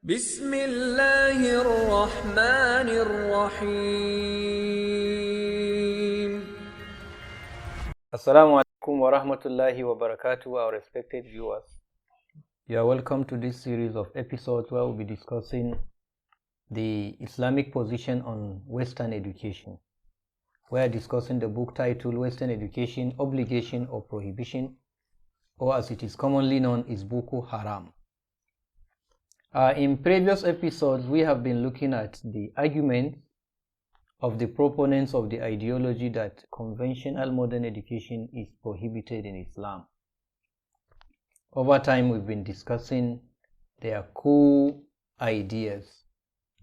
بسم الله الرحمن الرحيم. Assalamu alaikum wa rahmatullahi wa barakatuh, our respected viewers. You are welcome to this series of episodes where we'll be discussing the Islamic position on Western education. We are discussing the book titled Western Education, Obligation or Prohibition, or as it is commonly known as Boko Haram. In previous episodes, we have been looking at the argument of the proponents of the ideology that conventional modern education is prohibited in Islam. Over time, we've been discussing their core ideas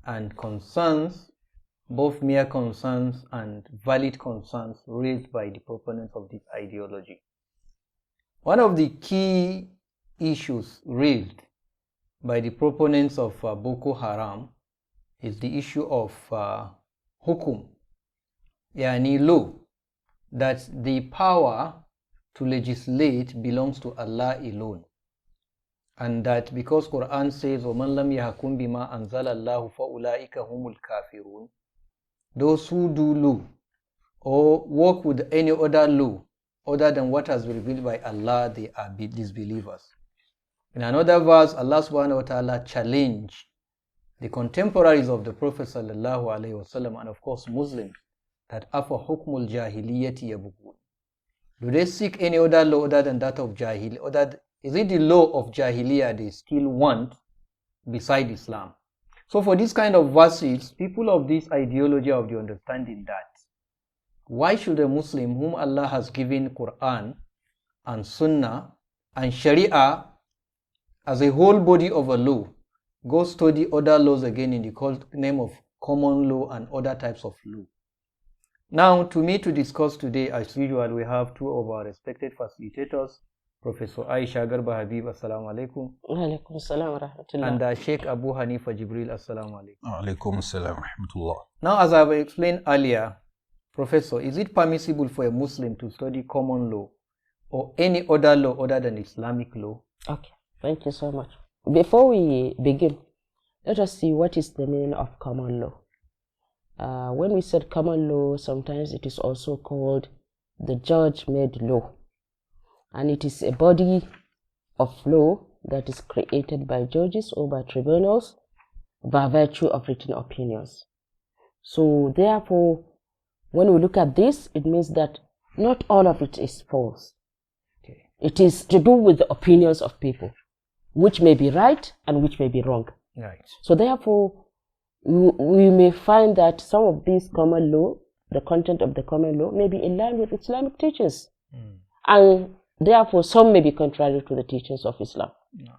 and concerns, both mere concerns and valid concerns raised by the proponents of this ideology. One of the key issues raised by the proponents of Boko Haram is the issue of hukum, yani law, that the power to legislate belongs to Allah alone, and that because Quran says وَمَنْ لَمْ يَحْكُمْ بِمَا أَنزَلَ اللَّهُ فَأُولَٰئِكَ هُمُ الْكَافِرُونَ, those who do law or work with any other law other than what has been revealed by Allah, they are disbelievers. In another verse, Allah subhanahu wa ta'ala challenged the contemporaries of the Prophet sallallahu alaihi wasallam, and of course Muslims, that afa hukmul jahiliyyati yabghun, do they seek any other law other than that of Jahiliyyah? Is it the law of Jahiliyyah they still want beside Islam? So for this kind of verses, people of this ideology of the understanding that why should a Muslim whom Allah has given Quran and Sunnah and Sharia as a whole body of a law go study other laws again in the name of common law and other types of law? Now, to me to discuss today, as usual, we have two of our respected facilitators, Professor Aisha Garba Habib, assalamu alaikum. Wa alaikum assalam wa rahmatullah. And Sheikh Abu Hanifa Jibril, assalamu alaikum. Wa alaikum assalam wa rahmatullah. Now, as I've explained earlier, Professor, is it permissible for a Muslim to study common law or any other law other than Islamic law? Okay, thank you so much. Before we begin, let us see what is the meaning of common law. When we said common law, sometimes it is also called the judge-made law. And it is a body of law that is created by judges or by tribunals by virtue of written opinions. So therefore, when we look at this, it means that not all of it is false. Okay. It is to do with the opinions of people, which may be right and which may be wrong. Right. So therefore, we may find that some of these common law, the content of the common law, may be in line with Islamic teachings. And therefore, some may be contrary to the teachings of Islam. No.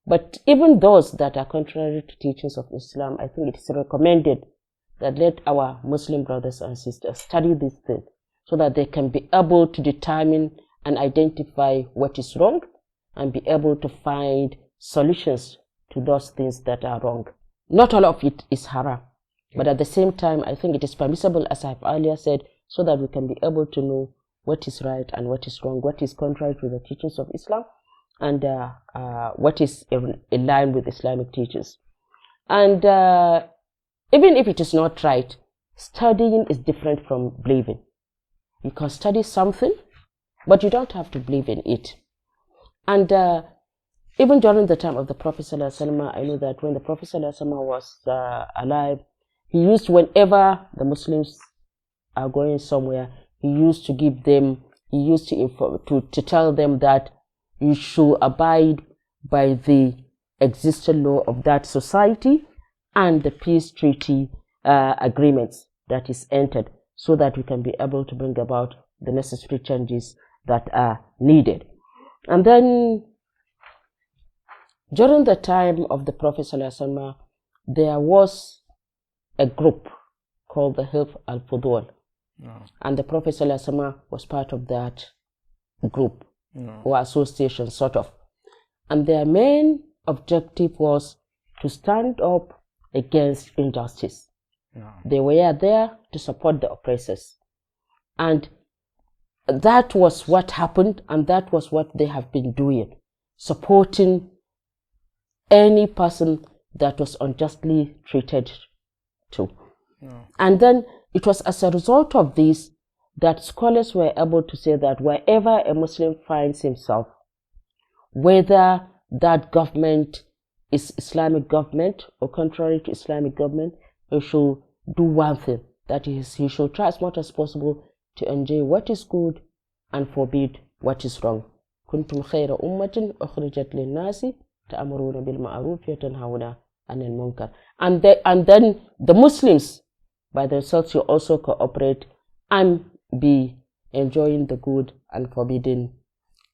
But even those that are contrary to teachings of Islam, I think it is recommended that let our Muslim brothers and sisters study these things so that they can be able to determine and identify what is wrong and be able to find solutions to those things that are wrong. Not all of it is haram, but at the same time, I think it is permissible, as I've earlier said, so that we can be able to know what is right and what is wrong, what is contrary to the teachings of Islam, and what is in line with Islamic teachings. And even if it is not right, studying is different from believing. You can study something, but you don't have to believe in it. And even during the time of the Prophet ﷺ, I know that when the Prophet ﷺ was alive, he used, whenever the Muslims are going somewhere, he used to give them, he used to tell them that you should abide by the existing law of that society and the peace treaty agreements that is entered, so that we can be able to bring about the necessary changes that are needed. And then, during the time of the Prophet ﷺ, there was a group called the Hilf al-Fudul. No. And the Prophet ﷺ was part of that group, No. or association, sort of. And their main objective was to stand up against injustice. No. They were there to support the oppressors. And that was what happened, and that was what they have been doing, supporting any person that was unjustly treated to. And then it was as a result of this that scholars were able to say that wherever a Muslim finds himself, whether that government is Islamic government or contrary to Islamic government, he should do one thing, that is, he should try as much as possible to enjoy what is good and forbid what is wrong. كنتم خير أمة أخرجت للناس تأمرون بالمعروف وتنهون عن المنكر. And then the Muslims by themselves will also cooperate and be enjoying the good and forbidding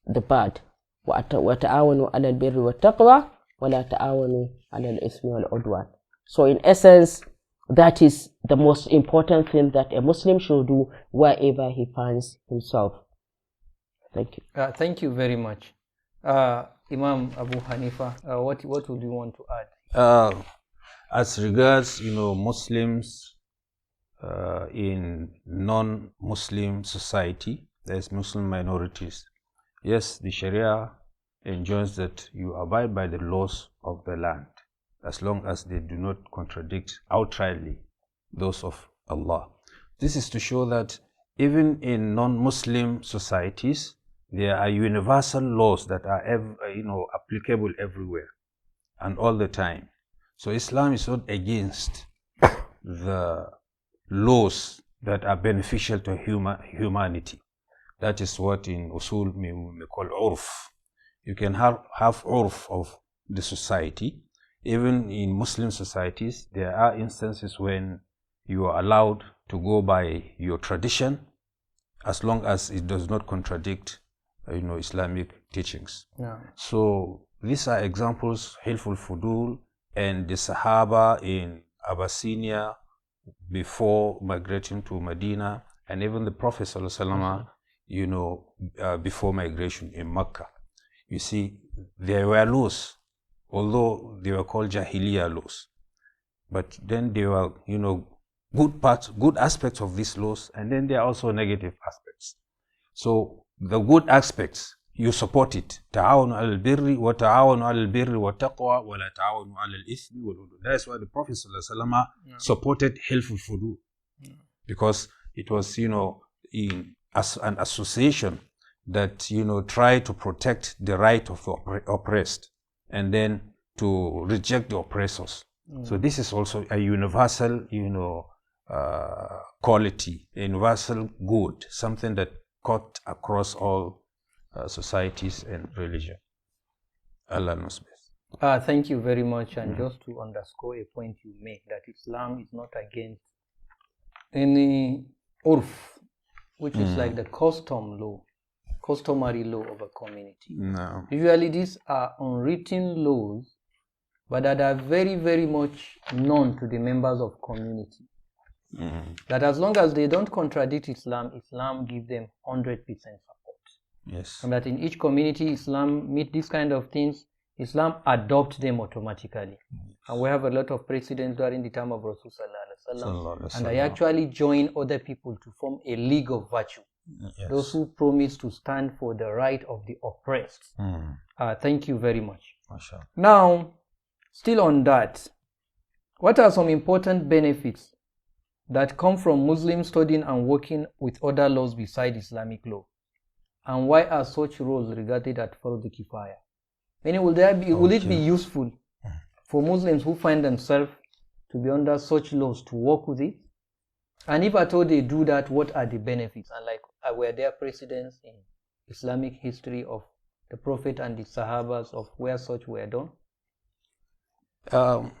the bad. وتعاونوا على البر والتقوى ولا تعاونوا على الإثم والعدوان. So in essence, that is the most important thing that a Muslim should do wherever he finds himself. Thank you. Thank you very much. Imam Abu Hanifa, what would you want to add? As regards, Muslims in non-Muslim society, there's Muslim minorities. Yes, the Sharia enjoins that you abide by the laws of the land, as long as they do not contradict outrightly those of Allah. This is to show that even in non-Muslim societies, there are universal laws that are applicable everywhere and all the time. So Islam is not against the laws that are beneficial to humanity. That is what in Usul we call urf. You can have urf of the society. Even in Muslim societies, there are instances when you are allowed to go by your tradition as long as it does not contradict Islamic teachings. Yeah. So these are examples, Hilful Fudul and the Sahaba in Abyssinia before migrating to Medina, and even the Prophet ﷺ, before migration in Mecca. You see, there were laws, although they were called Jahiliyyah laws. But then there were, good aspects of these laws, and then there are also negative aspects. So the good aspects, you support it. تعاونوا على البر وتعاونوا على البر والتقوى ولا تعاونوا على الإثم والعدوان. That's why the Prophet ﷺ supported Hilful Fudul, because it was, as an association that, try to protect the right of the oppressed and then to reject the oppressors. So this is also a universal, quality, a universal good, something that cut across all societies and religion. Allah knows best. Thank you very much. And just to underscore a point you make, that Islam is not against any urf, which is like the customary law of a community. No. Usually these are unwritten laws, but that are very, very much known to the members of community. That as long as they don't contradict Islam, Islam gives them 100% support. Yes. And that in each community, Islam meet these kind of things, Islam adopts them automatically. And we have a lot of precedents during the time of Rasul Sallallahu Alaihi Wasallam. And I actually join other people to form a league of virtue. Yes. Those who promise to stand for the right of the oppressed. Thank you very much. Mashallah. Now, still on that, what are some important benefits that come from Muslims studying and working with other laws beside Islamic law? And why are such roles regarded as Fard Kifaya? Meaning, will it be useful for Muslims who find themselves to be under such laws to work with it? And if at all they do that, what are the benefits? And were there precedents in Islamic history of the Prophet and the Sahabas of where such were done?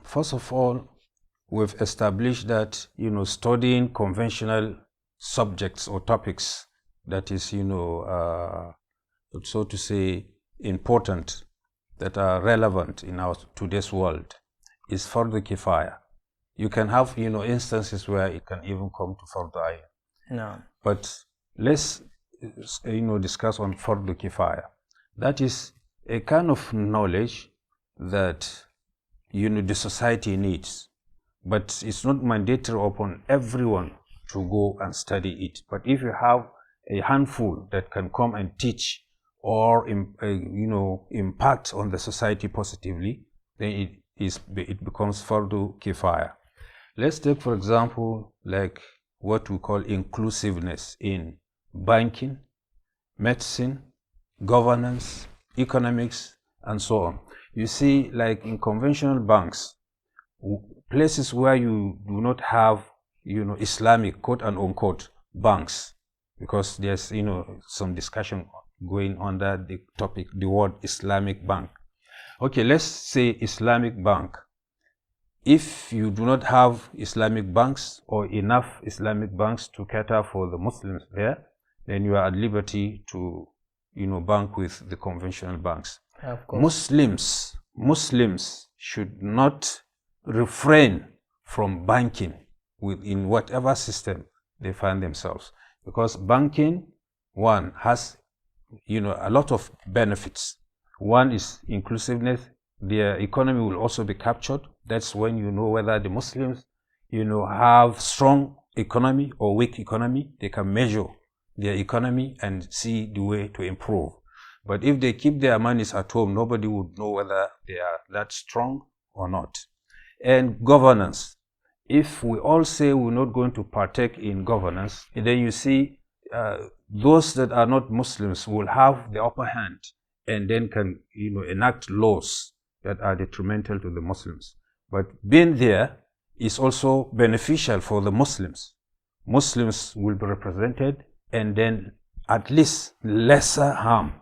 First of all, we've established that, studying conventional subjects or topics that is, so to say, important, that are relevant in our today's world is Fardu Kifaya. You can have, instances where it can even come to Fardu Ayn. No. But let's, discuss on Fardu Kifaya. That is a kind of knowledge that, the society needs. But it's not mandatory upon everyone to go and study it. But if you have a handful that can come and teach or impact on the society positively, then it becomes fardu kifaya. Let's take, for example, like what we call inclusiveness in banking, medicine, governance, economics, and so on. You see, like in conventional banks, places where you do not have, Islamic, quote and unquote, banks, because there's, some discussion going under the topic, the word Islamic bank. Okay, let's say Islamic bank. If you do not have Islamic banks or enough Islamic banks to cater for the Muslims there, then you are at liberty to, bank with the conventional banks. Of course. Muslims should not refrain from banking within whatever system they find themselves, because banking, one, has a lot of benefits. One is inclusiveness. Their economy will also be captured. That's when you know whether the Muslims have strong economy or weak economy. They can measure their economy and see the way to improve. But if they keep their monies at home, nobody would know whether they are that strong or not. And governance. If we all say we're not going to partake in governance, then you see those that are not Muslims will have the upper hand and then can enact laws that are detrimental to the Muslims. But being there is also beneficial for the Muslims. Muslims will be represented, and then at least lesser harm,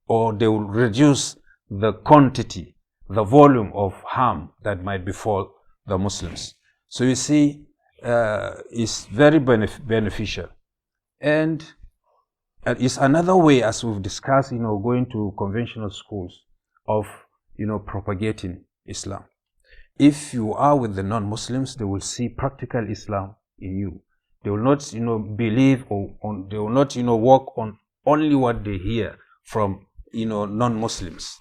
or they will reduce the quantity, the volume of harm that might befall the Muslims. So you see, it's very beneficial. And it's another way, as we've discussed, going to conventional schools of, propagating Islam. If you are with the non-Muslims, they will see practical Islam in you. They will not, believe they will not, work on only what they hear from, non-Muslims.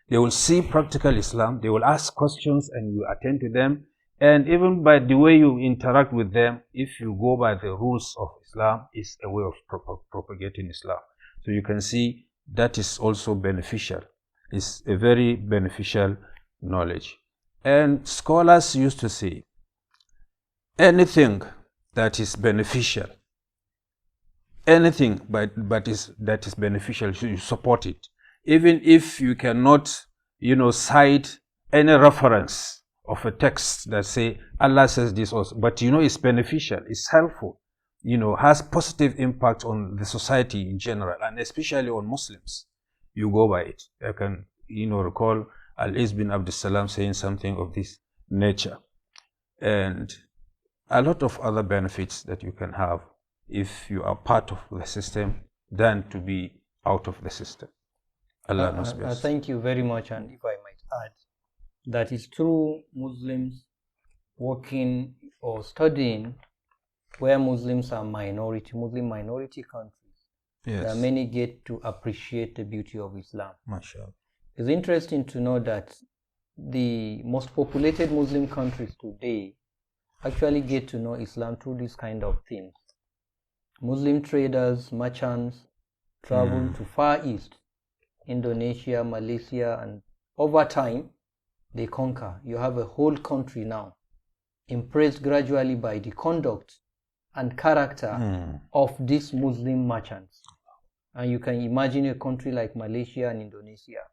They will see practical Islam. They will ask questions and you attend to them. And even by the way you interact with them, if you go by the rules of Islam, it's a way of propagating Islam. So you can see that is also beneficial. It's a very beneficial knowledge. And scholars used to say, anything that is beneficial, anything that is beneficial, you support it. Even if you cannot, cite any reference of a text that say Allah says this also, but it's beneficial, it's helpful, has positive impact on the society in general, and especially on Muslims, you go by it. I can recall Al-Iz bin Abdul Salam saying something of this nature, and a lot of other benefits that you can have if you are part of the system than to be out of the system. Allah knows best. Thank you very much. And if I might add, that is true. Muslims working or studying where Muslims are Muslim minority countries, Yes. there many get to appreciate the beauty of Islam. MashaAllah. It's interesting to know that the most populated Muslim countries today actually get to know Islam through this kind of things. Muslim traders, merchants travel to Far East, Indonesia, Malaysia, and over time they conquer. You have a whole country now impressed gradually by the conduct and character of these Muslim merchants. And you can imagine a country like Malaysia and Indonesia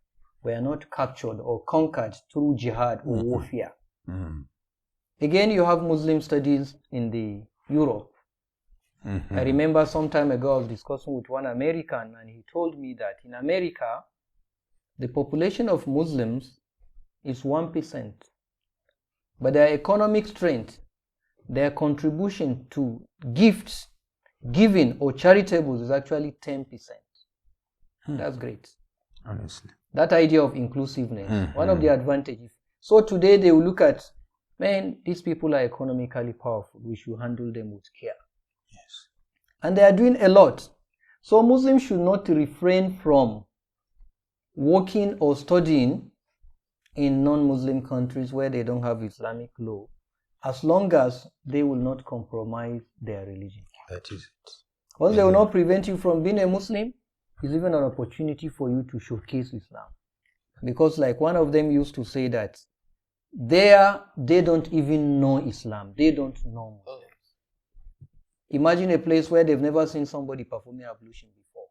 were not captured or conquered through jihad or warfare. Again, you have Muslim studies in the Europe. I remember some time ago I was discussing with one American, and he told me that in America, the population of Muslims is 1%. But their economic strength, their contribution to gifts, giving or charitables is actually 10%. That's great. Honestly. That idea of inclusiveness, one of the advantages. So today they will look at, man, these people are economically powerful. We should handle them with care. Yes. And they are doing a lot. So Muslims should not refrain from working or studying in non-Muslim countries where they don't have Islamic law, as long as they will not compromise their religion. That is it. Once they will not prevent you from being a Muslim, it's even an opportunity for you to showcase Islam. Because like one of them used to say that there they don't even know Islam. They don't know Muslims. Imagine a place where they've never seen somebody performing ablution before.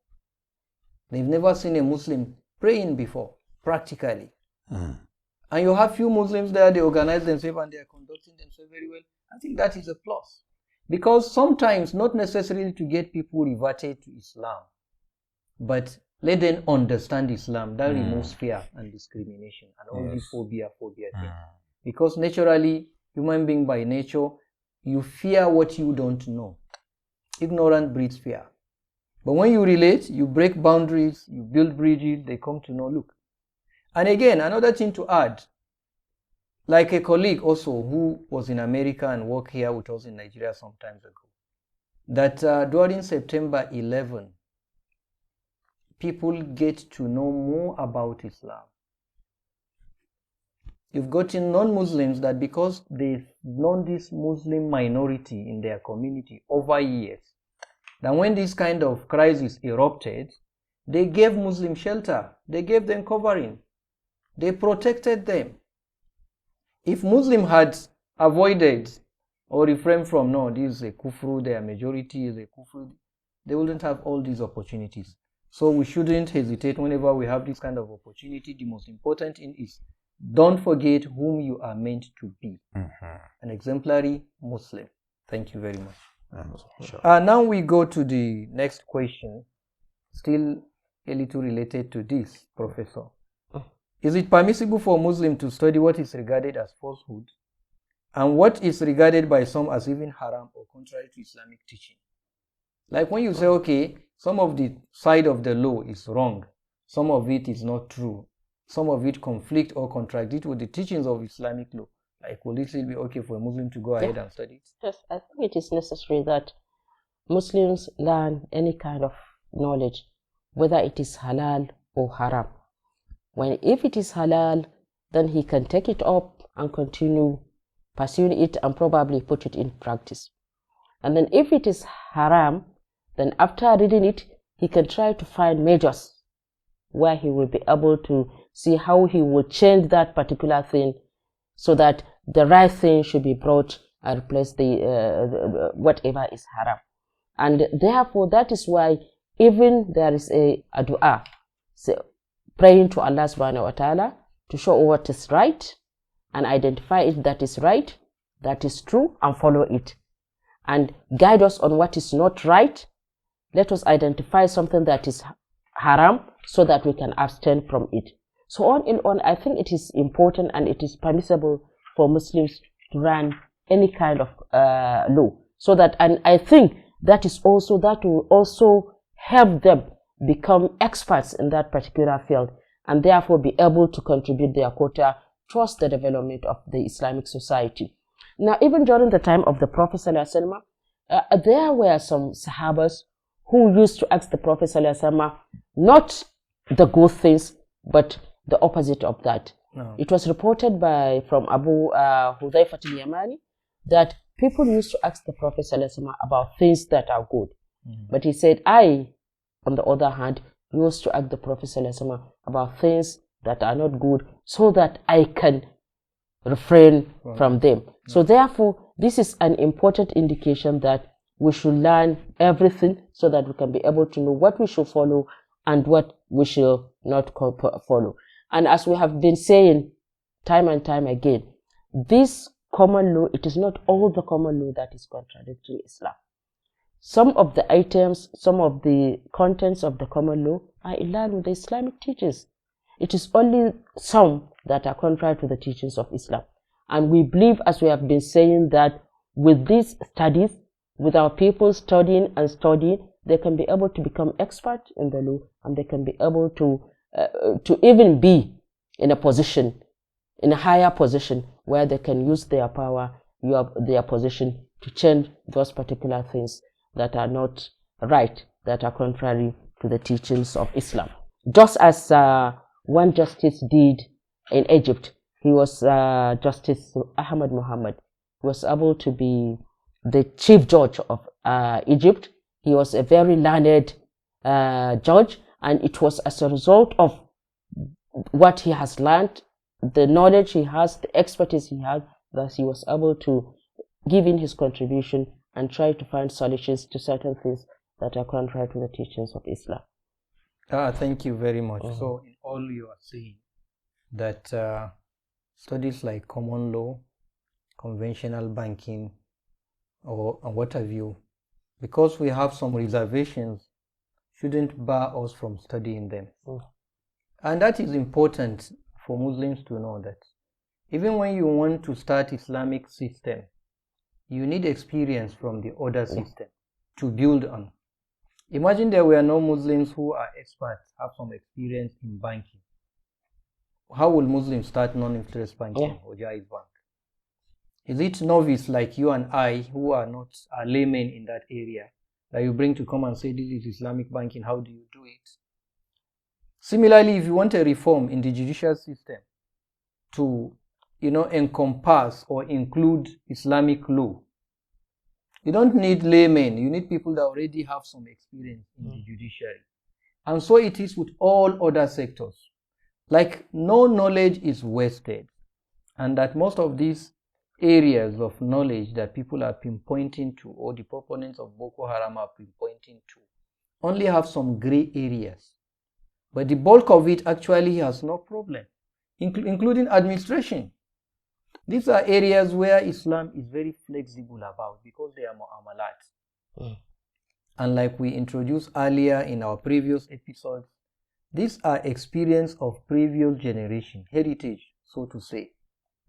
They've never seen a Muslim praying before, practically. And you have few Muslims there, they organize themselves and they are conducting themselves very well. I think that is a plus. Because sometimes, not necessarily to get people reverted to Islam, but let them understand Islam. That removes fear and discrimination and all the phobia thing. Because naturally, human being by nature, you fear what you don't know. Ignorance breeds fear. But when you relate, you break boundaries, you build bridges, they come to know, look. And again, another thing to add, like a colleague also who was in America and worked here with us in Nigeria some time ago, that during September 11, people get to know more about Islam. You've gotten non-Muslims that because they've known this Muslim minority in their community over years, that when this kind of crisis erupted, they gave Muslim shelter, they gave them covering, they protected them. If Muslim had avoided or refrained from, no, this is a kufru, their majority is a kufru, they wouldn't have all these opportunities. So we shouldn't hesitate whenever we have this kind of opportunity. The most important thing is, don't forget whom you are meant to be. An exemplary Muslim. Thank you very much. Now we go to the next question, still a little related to this, Professor. Is it permissible for a Muslim to study what is regarded as falsehood and what is regarded by some as even haram or contrary to Islamic teaching? Like when you say, okay, some of the side of the law is wrong, some of it is not true, some of it conflict or contradict with the teachings of Islamic law. Like, will it still be okay for a Muslim to go ahead and study it? Yes, I think it is necessary that Muslims learn any kind of knowledge, whether it is halal or haram. If it is halal, then he can take it up and continue pursuing it and probably put it in practice. And then if it is haram, then after reading it, he can try to find measures where he will be able to see how he will change that particular thing so that the right thing should be brought and replace the whatever is haram. And therefore, that is why even there is a dua, so praying to Allah subhanahu wa ta'ala to show what is right and identify it that is right, that is true, and follow it. And guide us on what is not right. Let us identify something that is haram so that we can abstain from it. So on and on, I think it is important and it is permissible for Muslims to run any kind of law. So that, and I think that will also help them become experts in that particular field and therefore be able to contribute their quota towards the development of the Islamic society. Now, even during the time of the Prophet ﷺ, there were some Sahabas who used to ask the Prophet ﷺ not the good things, but the opposite of that. No. It was reported from Abu Hudhayfah al-Yamani that people used to ask the Prophet ﷺ about things that are good. But he said, I, on the other hand, used to ask the Prophet ﷺ about things that are not good so that I can refrain from them. So therefore, this is an important indication that we should learn everything so that we can be able to know what we should follow and what we should not follow. And as we have been saying time and time again, this common law, it is not all the common law that is contradictory to Islam. Some of the items, some of the contents of the common law are in line with the Islamic teachings. It is only some that are contrary to the teachings of Islam. And we believe, as we have been saying, that with these studies, with our people studying and studying, they can be able to become expert in the law and they can be able to even be in a position, in a higher position where they can use their power, their position to change those particular things that are not right, that are contrary to the teachings of Islam. Just as one justice did in Egypt, he was Justice Ahmad Muhammad. He was able to be the chief judge of Egypt. He was a very learned judge, and it was as a result of what he has learned the knowledge he has, the expertise he had, that he was able to give in his contribution and try to find solutions to certain things that are contrary to the teachings of Islam. Thank you very much. So in all you are saying that studies like common law, conventional banking, or what have you, because we have some reservations, shouldn't bar us from studying them. And that is important for Muslims to know, that even when you want to start Islamic system, you need experience from the other system to build on. Imagine there were no Muslims who are experts, have some experience in banking. How will Muslims start non-interest banking or Jaiz Bank? Is it novice like you and I, who are not laymen in that area, that you bring to come and say, this is Islamic banking, how do you do it? Similarly, if you want a reform in the judicial system to, encompass or include Islamic law, you don't need laymen, you need people that already have some experience in the judiciary. And so it is with all other sectors. Like, no knowledge is wasted. And that most of these areas of knowledge that people are pinpointing to, or the proponents of Boko Haram are pinpointing to, only have some gray areas. But the bulk of it actually has no problem, including administration. These are areas where Islam is very flexible about, because they are mu'amalat. And like we introduced earlier in our previous episodes, these are experience of previous generation, heritage, so to say,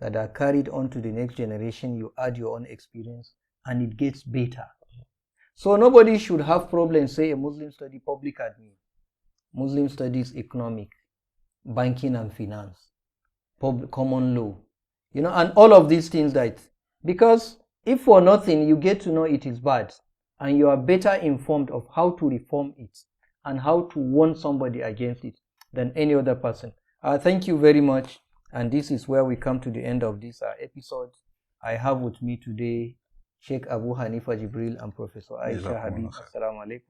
that are carried on to the next generation. You add your own experience and it gets better. So nobody should have problems, say a Muslim study public admin, Muslim studies economic, banking and finance, common law, and all of these things, that because if for nothing you get to know it is bad, and you are better informed of how to reform it and how to warn somebody against it than any other person. Thank you very much, and this is where we come to the end of this episode. I have with me today Sheikh Abu Hanifa Jibril and Professor Aisha Habib. Assalamu alaikum.